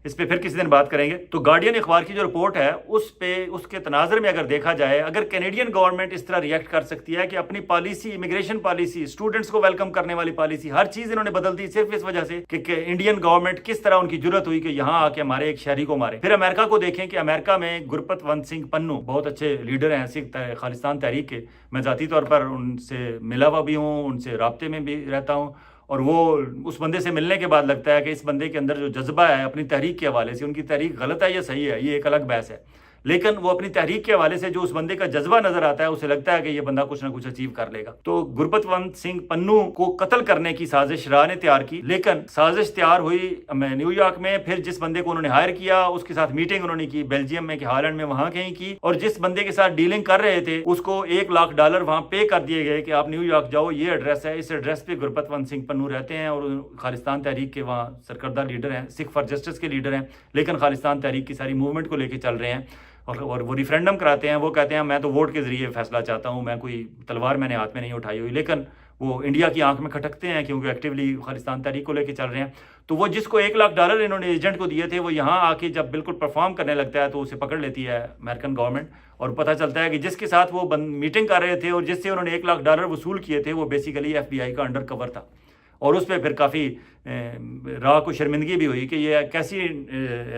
اس پہ پھر کسی دن بات کریں گے. تو گارڈین اخبار کی جو رپورٹ ہے اس کے تناظر میں اگر دیکھا جائے، اگر کینیڈین گورنمنٹ اس طرح ریئیکٹ کر سکتی ہے کہ اپنی پالیسی، امیگریشن پالیسی، اسٹوڈنٹس کو ویلکم کرنے والی پالیسی، ہر چیز انہوں نے بدل دی صرف اس وجہ سے کہ انڈین گورنمنٹ کس طرح ان کی جرت ہوئی کہ یہاں آ کے ہمارے ایک شہری کو مارے. پھر امریکہ کو دیکھیں کہ امریکہ میں گرپتونت سنگھ پنو بہت اچھے لیڈر ہیں سکھ خالستان تحریک کے. میں ذاتی طور پر ان سے ملا ہوا بھی ہوں، ان سے رابطے میں بھی رہتا ہوں، اور وہ اس بندے سے ملنے کے بعد لگتا ہے کہ اس بندے کے اندر جو جذبہ ہے اپنی تحریک کے حوالے سے، ان کی تحریک غلط ہے یا صحیح ہے یہ ایک الگ بحث ہے، لیکن وہ اپنی تحریک کے حوالے سے جو اس بندے کا جذبہ نظر آتا ہے اسے لگتا ہے کہ یہ بندہ کچھ نہ کچھ اچیو کر لے گا. تو گرپتونت سنگھ پنو کو قتل کرنے کی سازش راہ نے تیار کی، لیکن سازش تیار ہوئی نیو یارک میں. پھر جس بندے کو انہوں نے ہائر کیا اس کے ساتھ میٹنگ انہوں نے کی بیلجیم میں کہ ہالینڈ میں وہاں کہیں کی، اور جس بندے کے ساتھ ڈیلنگ کر رہے تھے اس کو $1,00,000 وہاں پے کر دیے گئے کہ آپ نیو یارک جاؤ، یہ ایڈریس ہے، اس ایڈریس پہ گرپتونت سنگھ پنو رہتے ہیں اور خالستان تحریک کے وہاں سرکردہ لیڈر ہیں، سکھ فار جسٹس کے لیڈر ہیں، لیکن خالستان تحریک کی ساری موومنٹ کو لے کے چل رہے ہیں. اور وہ ریفرینڈم کراتے ہیں. وہ کہتے ہیں میں تو ووٹ کے ذریعے فیصلہ چاہتا ہوں، میں کوئی تلوار میں نے ہاتھ میں نہیں اٹھائی ہوئی. لیکن وہ انڈیا کی آنکھ میں کھٹکتے ہیں کیونکہ ایکٹیولی خالستان تحریک کو لے کے چل رہے ہیں. تو وہ جس کو $1,00,000 انہوں نے ایجنٹ کو دیے تھے، وہ یہاں آ کے جب بالکل پرفارم کرنے لگتا ہے تو اسے پکڑ لیتی ہے امریکن گورنمنٹ، اور پتہ چلتا ہے کہ جس کے ساتھ وہ میٹنگ کر رہے تھے اور جس سے انہوں نے $1,00,000 وصول کیے تھے وہ بیسیکلی FBI کا انڈر کور تھا. اور اس پہ پھر کافی راہ کو شرمندگی بھی ہوئی کہ یہ کیسی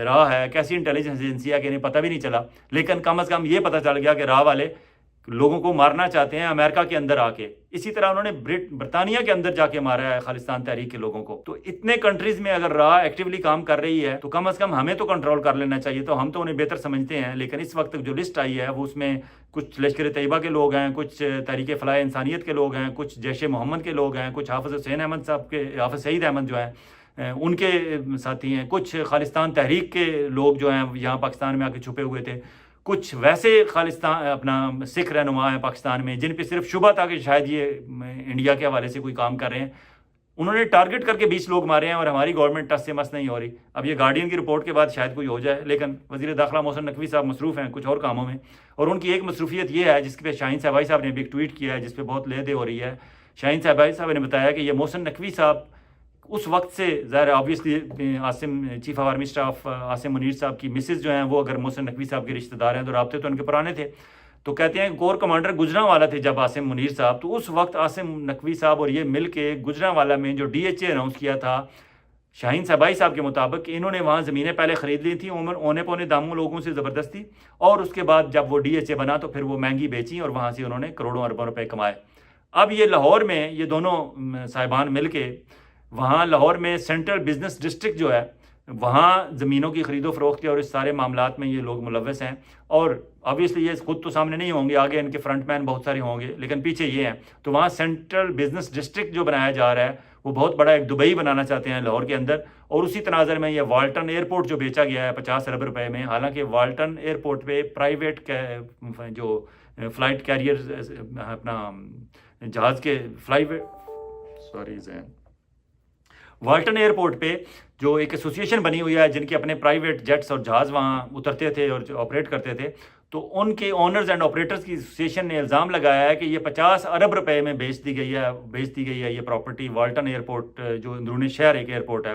راہ ہے، کیسی انٹیلیجنس ایجنسی ہے کہ انہیں پتہ بھی نہیں چلا. لیکن کم از کم یہ پتہ چل گیا کہ راہ والے لوگوں کو مارنا چاہتے ہیں امریکہ کے اندر آ کے. اسی طرح انہوں نے برطانیہ کے اندر جا کے مارا ہے خالستان تحریک کے لوگوں کو. تو اتنے کنٹریز میں اگر راہ ایکٹیولی کام کر رہی ہے تو کم از کم ہمیں تو کنٹرول کر لینا چاہیے. تو ہم تو انہیں بہتر سمجھتے ہیں، لیکن اس وقت جو لسٹ آئی ہے وہ اس میں کچھ لشکر طیبہ کے لوگ ہیں، کچھ تحریک فلاح انسانیت کے لوگ ہیں، کچھ جیش محمد کے لوگ ہیں، کچھ حافظ حسین احمد صاحب کے، حافظ سعید احمد جو ہیں ان کے ساتھی ہیں، کچھ خالستان تحریک کے لوگ جو ہیں یہاں پاکستان میں آ کے چھپے ہوئے تھے، کچھ ویسے خالستان اپنا سکھ رہنما ہیں پاکستان میں جن پہ صرف شبہ تھا کہ شاید یہ انڈیا کے حوالے سے کوئی کام کر رہے ہیں. انہوں نے ٹارگٹ کر کے 20 لوگ مارے ہیں اور ہماری گورنمنٹ ٹس سے مس نہیں ہو رہی. اب یہ گارڈین کی رپورٹ کے بعد شاید کوئی ہو جائے، لیکن وزیر داخلہ محسن نقوی صاحب مصروف ہیں کچھ اور کاموں میں. اور ان کی ایک مصروفیت یہ ہے جس پہ شاہین صاحبائی صاحب نے بھی ایک ٹویٹ کیا ہے جس پہ بہت لے دے ہو رہی ہے. شاہین صاحبائی صاحب نے بتایا کہ یہ محسن نقوی صاحب اس وقت سے ظاہر obviously Asim chief of army staff Asim Munir صاحب کی مسز جو ہیں وہ اگر محسن نقوی صاحب کے رشتہ دار ہیں تو رابطے تو ان کے پرانے تھے. تو کہتے ہیں کور کمانڈر گجرانوالا تھے جب عاصم منیر صاحب، تو اس وقت عاصم نقوی صاحب اور یہ مل کے گجرانوالا میں جو DHA اناؤنس کیا تھا شاہین صاحبائی صاحب کے مطابق کہ انہوں نے وہاں زمینیں پہلے خرید لی تھیں اونے پونے داموں لوگوں سے زبردستی، اور اس کے بعد جب وہ DHA بنا تو پھر وہ مہنگی بیچیں اور وہاں سے انہوں نے کروڑوں اربوں روپے کمائے. اب یہ لاہور میں یہ دونوں صاحبان مل کے وہاں لاہور میں سینٹرل بزنس ڈسٹرکٹ جو ہے وہاں زمینوں کی خرید و فروخت کے اور اس سارے معاملات میں یہ لوگ ملوث ہیں. اور obviously یہ خود تو سامنے نہیں ہوں گے، آگے ان کے فرنٹ مین بہت سارے ہوں گے، لیکن پیچھے یہ ہیں. تو وہاں سینٹرل بزنس ڈسٹرکٹ جو بنایا جا رہا ہے وہ بہت بڑا ایک دبئی بنانا چاہتے ہیں لاہور کے اندر. اور اسی تناظر میں یہ والٹن ایئرپورٹ جو بیچا گیا ہے 50 ارب روپے میں، حالانکہ والٹن ایئرپورٹ پہ پرائیویٹ جو فلائٹ کیریئر اپنا جہاز کے वाल्टन एयरपोर्ट पे जो एक एसोसिएशन बनी हुई है जिनके अपने प्राइवेट जेट्स और जहाज़ वहाँ उतरते थे और ऑपरेट करते थे, तो उनके ओनर्स एंड ऑपरेटर्स की एसोसिएशन ने इल्ज़ाम लगाया है कि ये 50 अरब रुपए में बेच दी गई है ये प्रॉपर्टी। वाल्टन एयरपोर्ट जो अंदरूनी शहर एक एयरपोर्ट है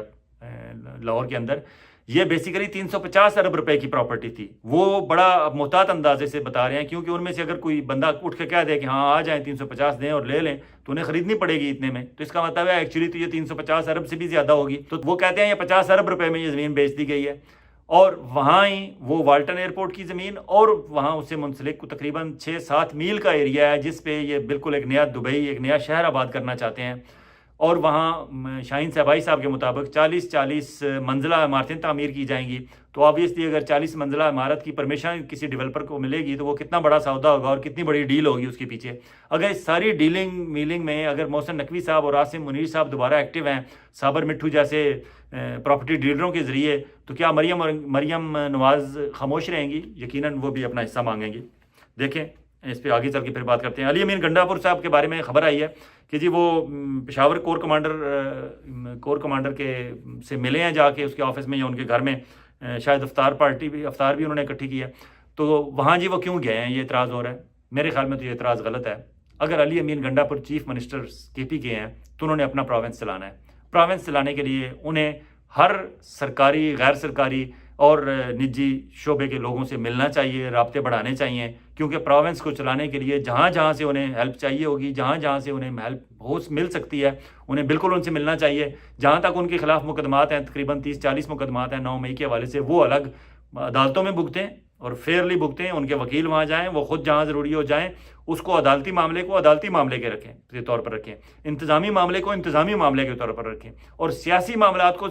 लाहौर के अंदर, ये बेसिकली 350 अरब रुपए की प्रॉपर्टी थी। वो बड़ा मोहतात अंदाजे से बता रहे हैं, क्योंकि उनमें से अगर कोई बंदा उठ के कह दे कि हाँ आ जाएं 350 दें और ले लें, तो उन्हें खरीदनी पड़ेगी इतने में। तो इसका मतलब है एक्चुअली तो ये 350 अरब से भी ज़्यादा होगी। तो वो कहते हैं ये 50 अरब रुपए में ये ज़मीन बेच दी गई है। और वहाँ ही वो वाल्टन एयरपोर्ट की ज़मीन और वहाँ उससे मुंसलिक तकरीबन 6-7 मील का एरिया है, जिस पे ये बिल्कुल एक नया दुबई, एक नया शहर आबाद करना चाहते हैं। और वहाँ शाहीन सहबाई साहब के मुताबिक 40 मंजिला इमारतें तामीर की जाएंगी। तो ऑब्वियसली अगर 40 मंजिला इमारत की परमिशन किसी डेवलपर को मिलेगी तो वो कितना बड़ा सौदा होगा और कितनी बड़ी डील होगी उसके पीछे। अगर इस सारी मीलिंग में अगर मोहसिन नकवी साहब और आसिम मुनीर साहब दोबारा एक्टिव हैं साबर मिट्ठू जैसे प्रॉपर्टी डीलरों के ज़रिए, तो क्या मरियम नवाज़ खामोश रहेंगी? यकीनन वो भी अपना हिस्सा मांगेंगी। देखें, इस पर आगे चल के फिर बात करते हैं। अली अमीन गंडापुर साहब के बारे में खबर आई है कि जी वो पेशावर कोर कमांडर के से मिले हैं जाके उसके ऑफिस में या उनके घर में, शायद अफ्तार भी उन्होंने इकट्ठी की है। तो वहाँ जी वो क्यों गए हैं, ये एतराज़ हो रहा है। मेरे ख्याल में तो ये एतराज़ गलत है। अगर अली अमीन गंडापुर चीफ मिनिस्टर KP के हैं तो उन्होंने अपना प्रोविंस चलाना है। प्रोविंस चलाने के लिए उन्हें हर सरकारी, गैर सरकारी और निजी शोबे के लोगों से मिलना चाहिए, राब्ते बढ़ाने चाहिए, क्योंकि प्रोविंस को चलाने के लिए जहाँ जहाँ से उन्हें हेल्प चाहिए होगी, जहाँ जहाँ से उन्हें हेल्प मिल सकती है, उन्हें बिल्कुल उनसे मिलना चाहिए। जहाँ तक उनके खिलाफ मुकदमात हैं, तकरीबन 30-40 मुकदमात हैं 9 मई के हवाले से, वो अलग अदालतों में भुगतें और फेयरली भुगतें। उनके वकील वहाँ जाएँ, वो खुद जहाँ ज़रूरी हो जाएँ, उसको अदालती मामले के तौर पर रखें, इंतज़ामी मामले को इंतज़ामी मामले के तौर पर रखें, और सियासी मामलात को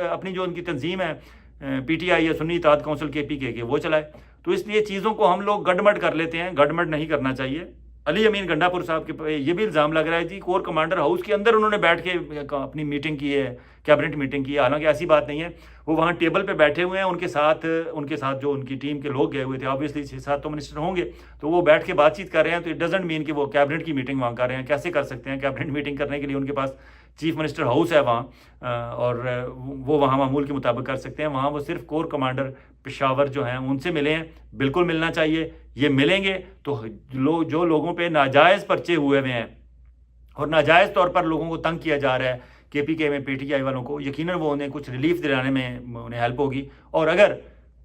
अपनी जो उनकी तंजीम है PTI या सुन्नी इत्तेहाद काउंसिल KP के वो चलाए। तो इसलिए चीज़ों को हम लोग गड़मड़ कर लेते हैं, गड़मड़ नहीं करना चाहिए। अली अमीन गंडापुर साहब के ये भी इल्ज़ाम लग रहा है जी कोर कमांडर हाउस के अंदर उन्होंने बैठ के अपनी मीटिंग की है, कैबिनेट मीटिंग की है। हालांकि ऐसी बात नहीं है, वो वहाँ टेबल पे बैठे हुए हैं, उनके साथ जो उनकी टीम के लोग गए हुए थे, ऑब्वियसली 6-7 तो मिनिस्टर होंगे, तो वो बैठ के बातचीत कर रहे हैं। तो इट डजेंट मीन कि वो कैबिनेट की मीटिंग वहाँ कर रहे हैं। कैसे कर सकते हैं? कैबिनेट मीटिंग करने के लिए उनके पास चीफ मिनिस्टर हाउस है वहाँ, और वो वहाँ मामूल के मुताबिक कर सकते हैं। वहाँ वो सिर्फ कोर कमांडर पेशावर जो हैं उनसे मिले हैं, बिल्कुल मिलना चाहिए। ये मिलेंगे तो जो लोगों पे नाजायज़ पर्चे हुए हैं और नाजायज़ तौर पर लोगों को तंग किया जा रहा है KPK में, PTI वालों को, यकीनन वो उन्हें कुछ रिलीफ दिलाने में उन्हें हेल्प होगी। और अगर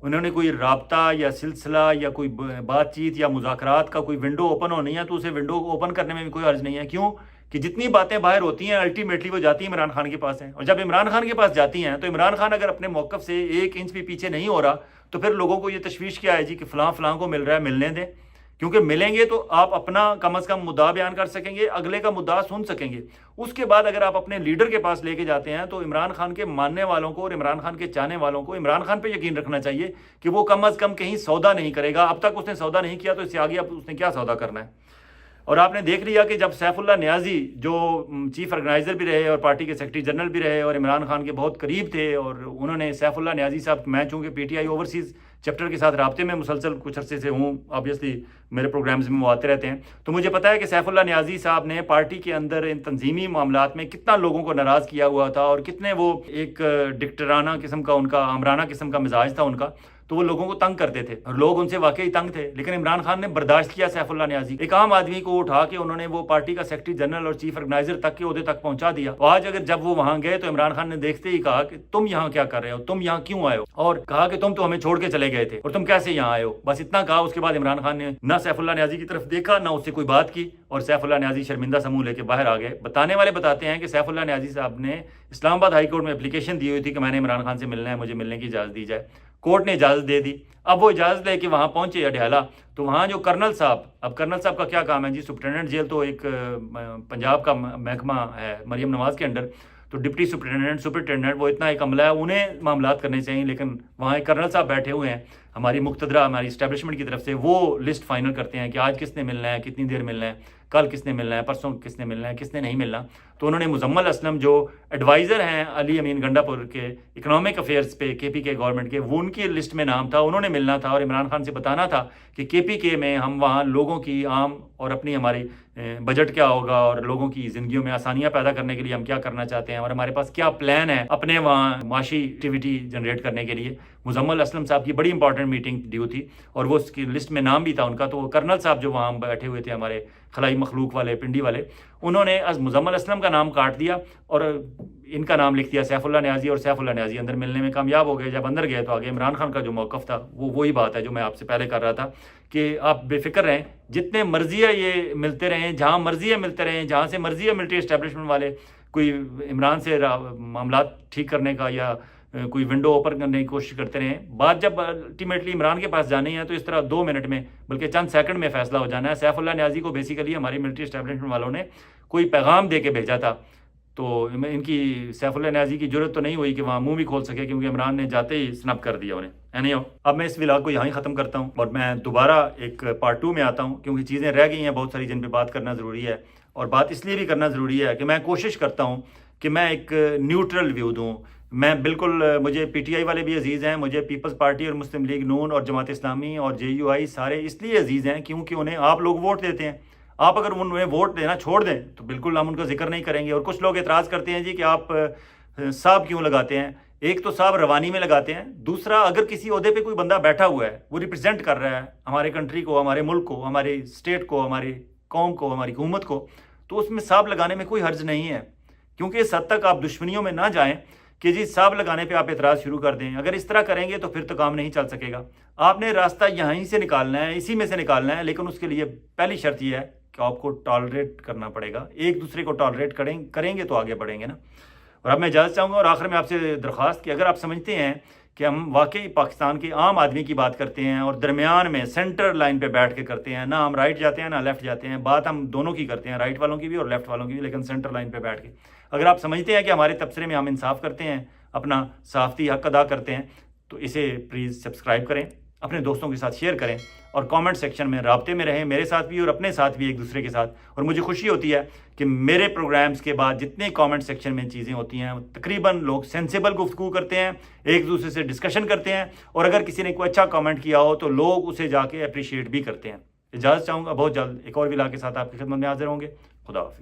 उन्होंने कोई राब्ता या सिलसिला या कोई बातचीत या मुज़ाकरात का कोई विंडो ओपन होनी है, तो उसे विंडो ओपन करने में भी कोई हर्ज नहीं है। क्यों कि जितनी बातें बाहर होती हैं अल्टीमेटली वो जाती हैं इमरान खान के पास हैं। और जब इमरान खान के पास जाती हैं तो इमरान खान अगर अपने मौक़िफ़ से 1 इंच भी पीछे नहीं हो रहा, तो फिर लोगों को ये तशवीश क्या है जी कि फ़लाँ को मिल रहा है, मिलने दें। क्योंकि मिलेंगे तो आप अपना कम अज़ कम मुद्दा बयान कर सकेंगे, अगले का मुद्दा सुन सकेंगे। उसके बाद अगर आप अपने लीडर के पास लेके जाते हैं तो इमरान खान के मानने वालों को और इमरान खान के चाहने वालों को इमरान खान पे यकीन रखना चाहिए कि वो कम अज़ कम कहीं सौदा नहीं करेगा। अब तक उसने सौदा नहीं किया, तो इससे आगे अब उसने क्या सौदा करना है। और आपने देख लिया कि जब सैफुल्लाह नियाज़ी जो चीफ ऑर्गेनाइज़र भी रहे और पार्टी के सेक्रेटरी जनरल भी रहे और इमरान खान के बहुत करीब थे, और उन्होंने सैफुल्लाह नियाज़ी साहब, मैं चूँकि PTI ओवरसीज़ चैप्टर के साथ राब्ते में मुसलसल कुछ अरसे से हूँ, ऑब्वियसली मेरे प्रोग्राम्स में वो आते रहते हैं, तो मुझे पता है कि सैफुल्लाह नियाज़ी साहब ने पार्टी के अंदर इन तंजीमी मामलात में कितना लोगों को नाराज़ किया हुआ था और कितने वो एक डिक्टराना किस्म का उनका, आमराना किस्म का मिजाज था उनका। तो वो लोगों को तंग करते थे और लोग उनसे वाकई तंग थे, लेकिन इमरान खान ने बर्दाश्त किया। सैफुल्लाह नियाज़ी एक आम आदमी को उठा के उन्होंने वो पार्टी का सेक्रेटरी जनरल और चीफ ऑर्गेनाइजर तक के ओहदे तक पहुंचा दिया। तो आज अगर जब वो वहां गए तो इमरान खान ने देखते ही कहा कि तुम यहाँ क्या कर रहे हो, तुम यहाँ क्यों आए हो, और कहा कि तुम तो हमें छोड़ के चले गए थे और तुम कैसे यहाँ आए हो, बस इतना कहा। उसके बाद इमरान खान ने ना सैफुल्लाह नियाज़ी की तरफ देखा, ना उससे कोई बात की, और सैफुल्लाह नियाज़ी शर्मिंदा समूह लेके बाहर आ गए। बताने वाले बताते हैं कि सैफुल्लाह नियाज़ी साहब ने इस्लामाबाद हाई कोर्ट में एप्लीकेशन दी हुई थी कि मैंने इमरान खान से मिलना है, मुझे मिलने की इजाज़त दी जाए। कोर्ट ने इजाज़त दे दी। अब वो इजाज़त लेके वहाँ पहुँचे अडयाला, तो वहाँ जो कर्नल साहब, अब कर्नल साहब का क्या काम है जी, सुप्रिटेंडेंट जेल तो एक पंजाब का महकमा है मरियम नवाज़ के अंडर, तो डिप्टी सुप्रिटेंडेंट वो इतना एक अमला है, उन्हें मामलात करने चाहिए, लेकिन वहाँ एक कर्नल साहब बैठे हुए हैं ہماری مقتدرہ ہماری اسٹیبلشمنٹ کی طرف سے وہ لسٹ فائنل کرتے ہیں کہ آج کس نے ملنا ہے، کتنی دیر ملنا ہے، کل کس نے ملنا ہے، پرسوں کس نے ملنا ہے، کس نے نہیں ملنا. تو انہوں نے مزمل اسلم جو ایڈوائزر ہیں علی امین گنڈا پور کے اکنامک افیئرس پہ کے پی کے گورنمنٹ کے، وہ ان کی لسٹ میں نام تھا. انہوں نے ملنا تھا اور عمران خان سے بتانا تھا کہ کے پی کے میں ہم وہاں لوگوں کی عام اور اپنی ہماری بجٹ کیا ہوگا اور لوگوں کی زندگیوں میں آسانیاں پیدا کرنے کے لیے ہم کیا کرنا چاہتے ہیں اور ہمارے پاس کیا پلان ہے اپنے وہاں معاشی ایکٹیویٹی جنریٹ کرنے کے لیے. مزمل اسلم صاحب کی بڑی امپورٹنٹ میٹنگ ڈیو تھی اور وہ اس کی لسٹ میں نام بھی تھا ان کا. تو وہ کرنل صاحب جو وہاں بیٹھے ہوئے تھے ہمارے خلائی مخلوق والے پنڈی والے، انہوں نے مزمل اسلم کا نام کاٹ دیا اور ان کا نام لکھ دیا سیف اللہ نیازی. اور سیف اللہ نیازی اندر ملنے میں کامیاب ہو گئے. جب اندر گئے تو آگے عمران خان کا جو موقف تھا وہ وہی بات ہے جو میں آپ سے پہلے کر رہا تھا کہ آپ بے فکر رہیں، جتنے مرضی ہے یہ ملتے رہیں، جہاں مرضی ہے ملتے رہیں، جہاں سے مرضی ہے ملٹری اسٹیبلشمنٹ والے کوئی عمران سے معاملات ٹھیک کرنے کا یا کوئی ونڈو اوپن کرنے کی کوشش کرتے رہیں. بات جب الٹیمیٹلی عمران کے پاس جانی ہے تو اس طرح 2 منٹ میں بلکہ چند سیکنڈ میں فیصلہ ہو جانا ہے. سیف اللہ نیازی کو بیسیکلی ہماری ملٹری اسٹیبلشمنٹ والوں نے کوئی پیغام دے کے بھیجا تھا، تو ان کی سیف اللہ نیازی کی ضرورت تو نہیں ہوئی کہ وہاں منہ بھی کھول سکے کیونکہ عمران نے جاتے ہی سنپ کر دیا انہیں. اینی ہو، اب میں اس ولاگ کو یہاں ہی ختم کرتا ہوں اور میں دوبارہ ایک پارٹ 2 میں آتا ہوں کیونکہ چیزیں رہ گئی ہیں بہت ساری جن پہ بات کرنا ضروری ہے. اور بات اس لیے بھی کرنا ضروری ہے کہ میں کوشش کرتا ہوں کہ میں ایک نیوٹرل ویو دوں. میں بالکل، مجھے پی ٹی آئی والے بھی عزیز ہیں، مجھے پیپلز پارٹی اور مسلم لیگ نون اور جماعت اسلامی اور جے یو آئی سارے اس لیے عزیز ہیں کیونکہ انہیں آپ لوگ ووٹ دیتے ہیں. آپ اگر انہیں ووٹ دینا چھوڑ دیں تو بالکل ہم ان کا ذکر نہیں کریں گے. اور کچھ لوگ اعتراض کرتے ہیں جی کہ آپ صاحب کیوں لگاتے ہیں. ایک تو صاحب روانی میں لگاتے ہیں، دوسرا اگر کسی عہدے پہ کوئی بندہ بیٹھا ہوا ہے وہ ریپرزینٹ کر رہا ہے ہمارے کنٹری کو، ہمارے ملک کو، ہماری اسٹیٹ کو، ہماری قوم کو، ہماری حکومت کو، تو اس میں صاحب لگانے میں کوئی حرج نہیں ہے. کیونکہ اس حد تک آپ دشمنیوں میں نہ جائیں کہ جی صاحب لگانے پہ آپ اعتراض شروع کر دیں. اگر اس طرح کریں گے تو پھر تو کام نہیں چل سکے گا. آپ نے راستہ یہیں سے نکالنا ہے، اسی میں سے نکالنا ہے، لیکن اس کے لیے پہلی شرط یہ ہے کہ آپ کو ٹالریٹ کرنا پڑے گا. ایک دوسرے کو ٹالریٹ کریں گے تو آگے بڑھیں گے نا. اور اب میں اجازت چاہوں گا اور آخر میں آپ سے درخواست کہ اگر آپ سمجھتے ہیں کہ ہم واقعی پاکستان کے عام آدمی کی بات کرتے ہیں اور درمیان میں سینٹر لائن پہ بیٹھ کے کرتے ہیں، نہ ہم رائٹ جاتے ہیں نہ لیفٹ جاتے ہیں، بات ہم دونوں کی کرتے ہیں، رائٹ والوں کی بھی اور لیفٹ والوں کی بھی، لیکن سینٹر لائن پہ بیٹھ کے اگر آپ سمجھتے ہیں کہ ہمارے تبصرے میں ہم انصاف کرتے ہیں، اپنا صحافتی حق ادا کرتے ہیں، تو اسے پلیز سبسکرائب کریں، اپنے دوستوں کے ساتھ شیئر کریں اور کامنٹ سیکشن میں رابطے میں رہیں میرے ساتھ بھی اور اپنے ساتھ بھی، ایک دوسرے کے ساتھ. اور مجھے خوشی ہوتی ہے کہ میرے پروگرامز کے بعد جتنے کامنٹ سیکشن میں چیزیں ہوتی ہیں تقریباً لوگ سینسیبل گفتگو کرتے ہیں، ایک دوسرے سے ڈسکشن کرتے ہیں، اور اگر کسی نے کوئی اچھا کامنٹ کیا ہو تو لوگ اسے جا کے اپریشیٹ بھی کرتے ہیں. اجازت چاہوں گا، بہت جلد ایک اور ولاگ کے ساتھ آپ کی خدمت میں حاضر ہوں گے. خدا حافظ.